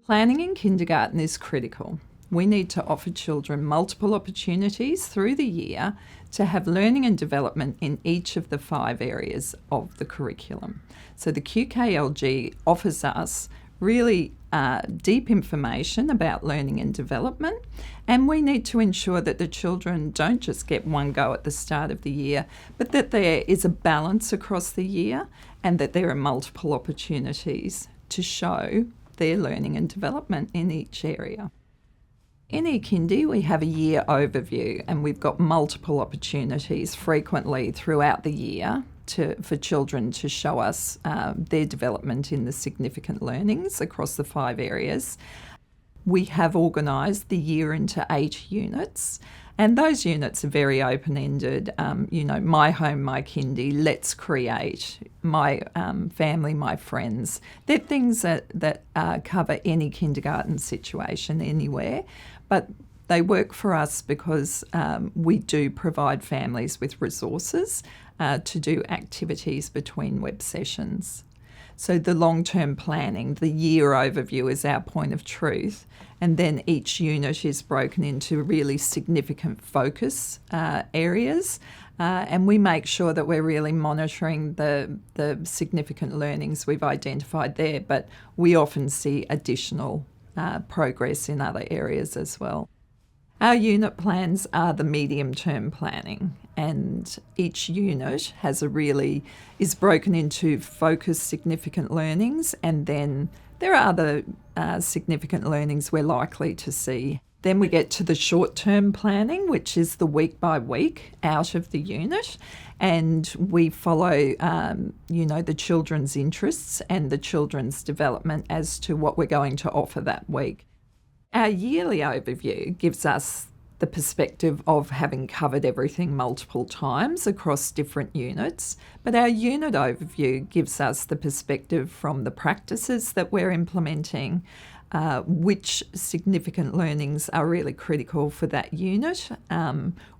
Planning in kindergarten is critical. We need to offer children multiple opportunities through the year to have learning and development in each of the 5 areas of the curriculum. So the QKLG offers us really deep information about learning and development, and we need to ensure that the children don't just get one go at the start of the year, but that there is a balance across the year and that there are multiple opportunities to show their learning and development in each area. In eKindy, we have a year overview, and we've got multiple opportunities frequently throughout the year for children to show us their development in the significant learnings across the 5 areas. We have organised the year into 8 units, and those units are very open-ended. My home, my kindy, let's create, my family, my friends. They're things that cover any kindergarten situation anywhere, but they work for us because we do provide families with resources to do activities between web sessions. So the long-term planning, the year overview is our point of truth, and then each unit is broken into really significant focus areas, and we make sure that we're really monitoring the significant learnings we've identified there, but we often see additional progress in other areas as well. Our unit plans are the medium-term planning, and each unit is broken into focused significant learnings, and then there are other significant learnings we're likely to see. Then we get to the short-term planning, which is the week by week out of the unit, and we follow the children's interests and the children's development as to what we're going to offer that week. Our yearly overview gives us the perspective of having covered everything multiple times across different units, but our unit overview gives us the perspective from the practices that we're implementing, which significant learnings are really critical for that unit,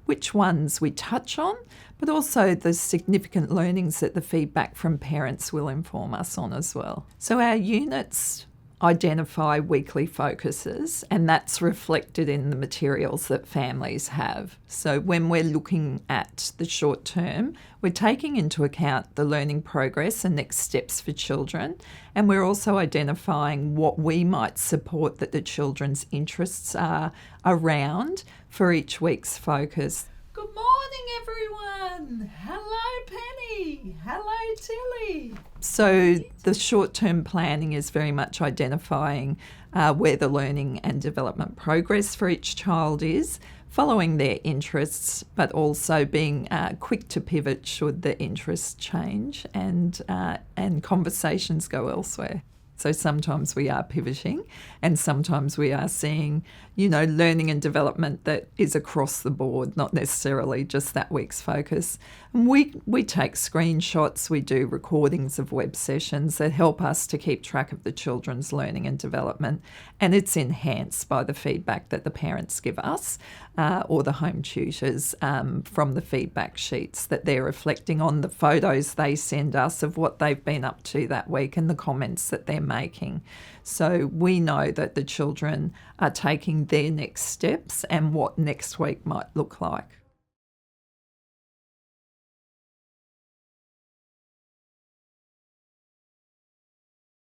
which ones we touch on, but also the significant learnings that the feedback from parents will inform us on as well. So our units identify weekly focuses, and that's reflected in the materials that families have. So when we're looking at the short term, we're taking into account the learning progress and next steps for children, and we're also identifying what we might support that the children's interests are around for each week's focus. Good morning, everyone. Hello, Penny. Hello, Tilly. So the short-term planning is very much identifying where the learning and development progress for each child is, following their interests, but also being quick to pivot should the interests change and conversations go elsewhere. So sometimes we are pivoting, and sometimes we are seeing, learning and development that is across the board, not necessarily just that week's focus. And we take screenshots, we do recordings of web sessions that help us to keep track of the children's learning and development, and it's enhanced by the feedback that the parents give us or the home tutors from the feedback sheets that they're reflecting on, the photos they send us of what they've been up to that week and the comments that they're making. So we know that the children are taking their next steps and what next week might look like.